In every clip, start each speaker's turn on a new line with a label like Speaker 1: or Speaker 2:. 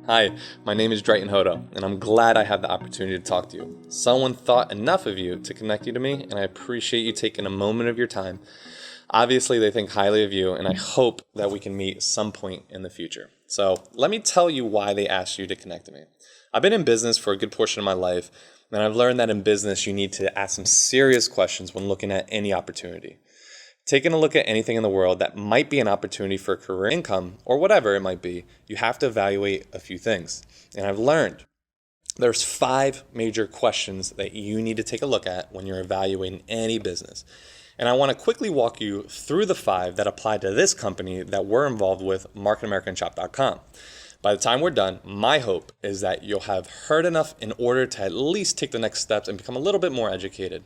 Speaker 1: Hi, my name is Dritan Hodo, and I'm glad I have the opportunity to talk to you. Someone thought enough of you to connect you to me, and I appreciate you taking a moment of your time. Obviously, they think highly of you, and I hope that we can meet some point in the future. So let me tell you why they asked you to connect to me. I've been in business for a good portion of my life, and I've learned that in business you need to ask some serious questions when looking at any opportunity. Taking a look at anything in the world that might be an opportunity for career income or whatever it might be, you have to evaluate a few things. And I've learned there's 5 major questions that you need to take a look at when you're evaluating any business. And I want to quickly walk you through the 5 that apply to this company that we're involved with, marketamericanshop.com. By the time we're done, my hope is that you'll have heard enough in order to at least take the next steps and become a little bit more educated.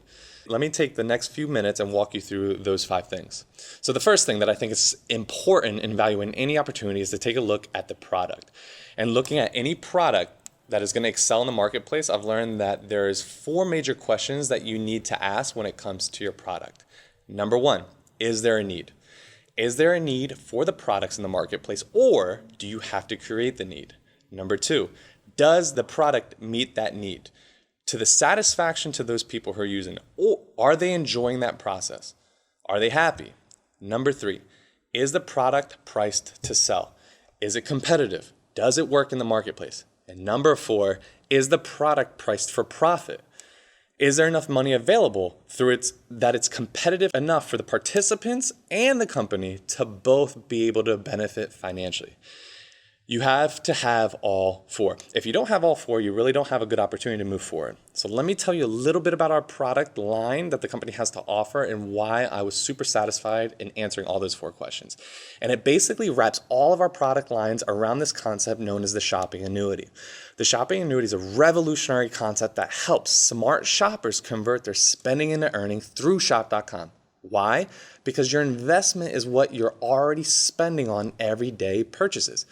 Speaker 1: Let me take the next few minutes and walk you through those 5 things. So the first thing that I think is important in evaluating any opportunity is to take a look at the product. And looking at any product that is going to excel in the marketplace, I've learned that there's 4 major questions that you need to ask when it comes to your product. Number 1, is there a need? Is there a need for the products in the marketplace, or do you have to create the need? Number 2, does the product meet that need to the satisfaction to those people who are using it? Or are they enjoying that process? Are they happy? Number 3, is the product priced to sell? Is it competitive? Does it work in the marketplace? And number 4, is the product priced for profit? Is there enough money available that it's competitive enough for the participants and the company to both be able to benefit financially? You have to have all 4. If you don't have all 4, you really don't have a good opportunity to move forward. So let me tell you a little bit about our product line that the company has to offer and why I was super satisfied in answering all those 4 questions. And it basically wraps all of our product lines around this concept known as the shopping annuity. The shopping annuity is a revolutionary concept that helps smart shoppers convert their spending into earning through shop.com. Why? Because your investment is what you're already spending on everyday purchases.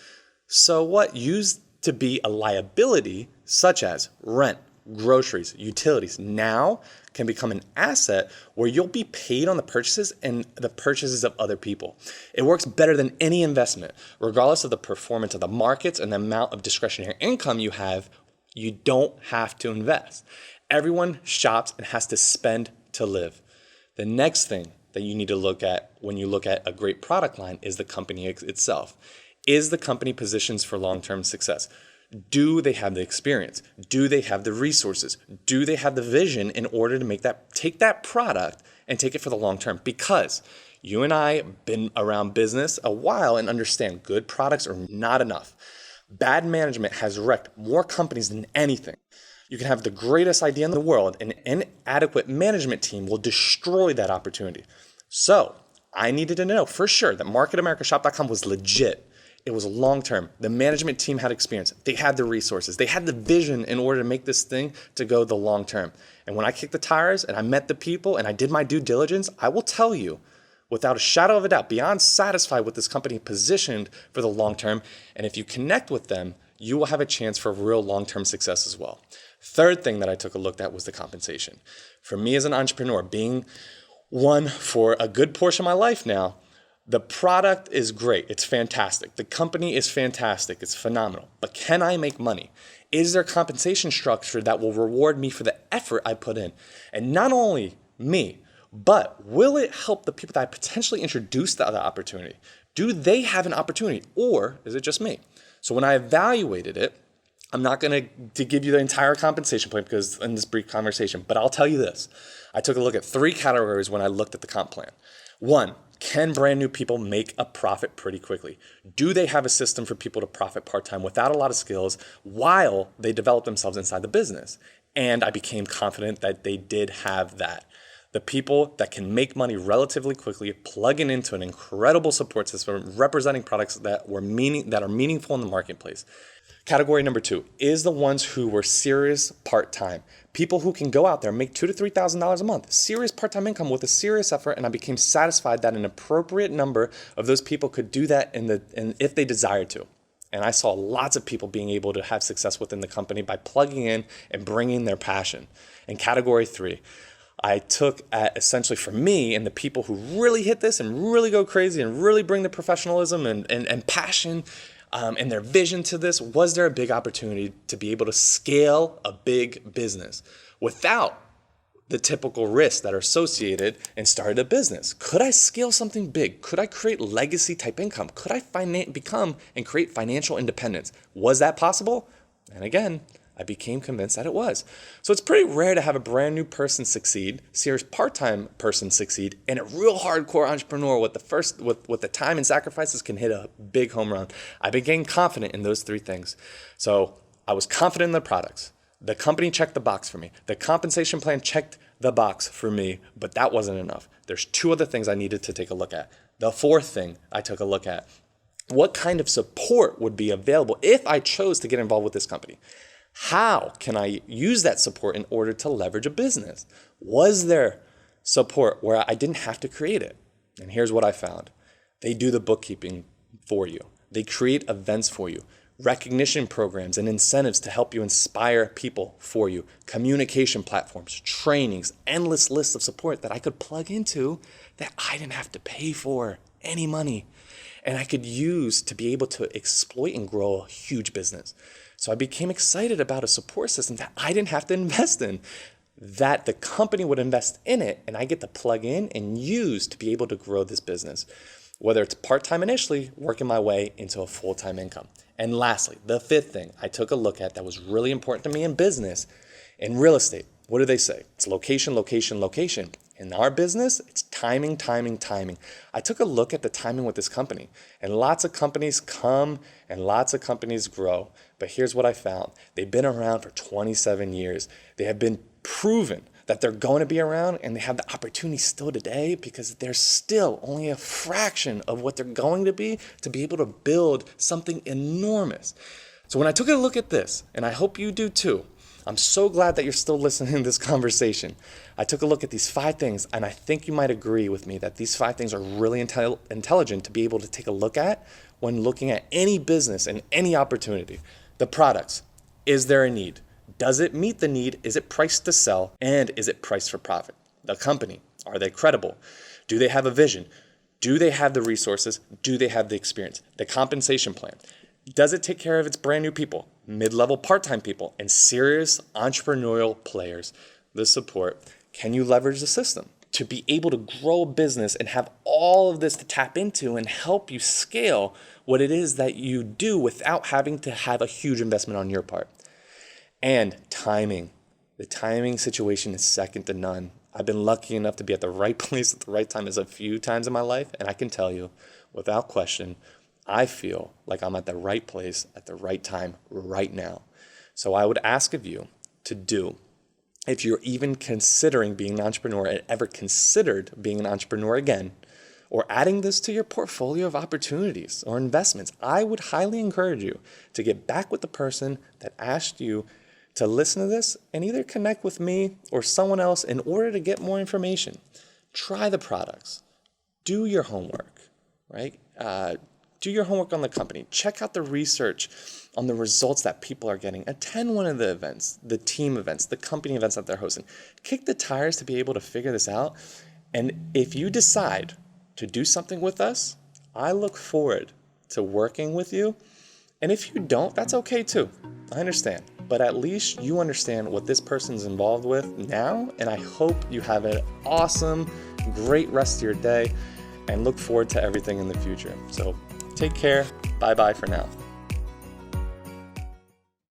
Speaker 1: So what used to be a liability, such as rent, groceries, utilities, now can become an asset where you'll be paid on the purchases and the purchases of other people. It works better than any investment. Regardless of the performance of the markets and the amount of discretionary income you have, you don't have to invest. Everyone shops and has to spend to live. The next thing that you need to look at when you look at a great product line is the company itself. Is the company positioned for long-term success? Do they have the experience? Do they have the resources? Do they have the vision in order to take that product and take it for the long term? Because you and I have been around business a while and understand good products are not enough. Bad management has wrecked more companies than anything. You can have the greatest idea in the world, and an inadequate management team will destroy that opportunity. So I needed to know for sure that marketamericanshop.com was legit. It was long-term. The management team had experience. They had the resources. They had the vision in order to make this thing to go the long term. And when I kicked the tires and I met the people and I did my due diligence, I will tell you, without a shadow of a doubt, beyond satisfied with this company positioned for the long term. And if you connect with them, you will have a chance for real long-term success as well. Third thing that I took a look at was the compensation. For me as an entrepreneur, being one for a good portion of my life now, the product is great. It's fantastic. The company is fantastic. It's phenomenal. But can I make money? Is there a compensation structure that will reward me for the effort I put in? And not only me, but will it help the people that I potentially introduce to the opportunity? Do they have an opportunity, or is it just me? So when I evaluated it, I'm not going to give you the entire compensation plan because in this brief conversation, but I'll tell you this. I took a look at 3 categories when I looked at the comp plan. 1, can brand new people make a profit pretty quickly? Do they have a system for people to profit part-time without a lot of skills while they develop themselves inside the business? And I became confident that they did have that. The people that can make money relatively quickly, plugging into an incredible support system, representing products that are meaningful in the marketplace. Category number 2 is the ones who were serious part-time. People who can go out there and make $2,000 to $3,000 a month. Serious part-time income with a serious effort, and I became satisfied that an appropriate number of those people could do that if they desired to. And I saw lots of people being able to have success within the company by plugging in and bringing their passion. And category 3, I took at essentially for me and the people who really hit this and really go crazy and really bring the professionalism and passion and their vision to this? Was there a big opportunity to be able to scale a big business without the typical risks that are associated in starting a business? Could I scale something big? Could I create legacy type income? Could I become and create financial independence? Was that possible? And again, I became convinced that it was. So it's pretty rare to have a brand new person succeed, serious part-time person succeed, and a real hardcore entrepreneur with the time and sacrifices can hit a big home run. I became confident in those three things. So I was confident in the products. The company checked the box for me. The compensation plan checked the box for me, but that wasn't enough. There's two other things I needed to take a look at. The fourth thing I took a look at, what kind of support would be available if I chose to get involved with this company? How can I use that support in order to leverage a business? Was there support where I didn't have to create it? And here's what I found. They do the bookkeeping for you. They create events for you, recognition programs and incentives to help you inspire people for you, communication platforms, trainings, endless lists of support that I could plug into that I didn't have to pay for any money. And I could use to be able to exploit and grow a huge business. So I became excited about a support system that I didn't have to invest in, that the company would invest in it, and I get to plug in and use to be able to grow this business, whether it's part-time initially, working my way into a full-time income. And lastly, the fifth thing I took a look at that was really important to me in business, in real estate. What do they say? It's location, location, location. In our business, it's timing, timing, timing. I took a look at the timing with this company, and lots of companies come and lots of companies grow. But here's what I found. They've been around for 27 years. They have been proven that they're going to be around, and they have the opportunity still today because they're still only a fraction of what they're going to be able to build something enormous. So when I took a look at this, and I hope you do too, I'm so glad that you're still listening to this conversation. I took a look at these 5 things, and I think you might agree with me that these 5 things are really intelligent to be able to take a look at when looking at any business and any opportunity. The products. Is there a need? Does it meet the need? Is it priced to sell? And is it priced for profit? The company. Are they credible? Do they have a vision? Do they have the resources? Do they have the experience? The compensation plan. Does it take care of its brand new people, mid-level part-time people, and serious entrepreneurial players? The support. Can you leverage the system to be able to grow a business and have all of this to tap into and help you scale what it is that you do without having to have a huge investment on your part? And timing. The timing situation is second to none. I've been lucky enough to be at the right place at the right time as a few times in my life, and I can tell you, without question, I feel like I'm at the right place at the right time right now. So I would ask of you to do, if you're even considering being an entrepreneur and ever considered being an entrepreneur again, or adding this to your portfolio of opportunities or investments, I would highly encourage you to get back with the person that asked you to listen to this and either connect with me or someone else in order to get more information. Try the products. Do your homework, right? Do your homework on the company. Check out the research on the results that people are getting. Attend one of the events, the team events, the company events that they're hosting. Kick the tires to be able to figure this out. And if you decide to do something with us, I look forward to working with you. And if you don't, that's okay too. I understand. But at least you understand what this person's involved with now. And I hope you have an awesome, great rest of your day and look forward to everything in the future. So take care. Bye-bye for now.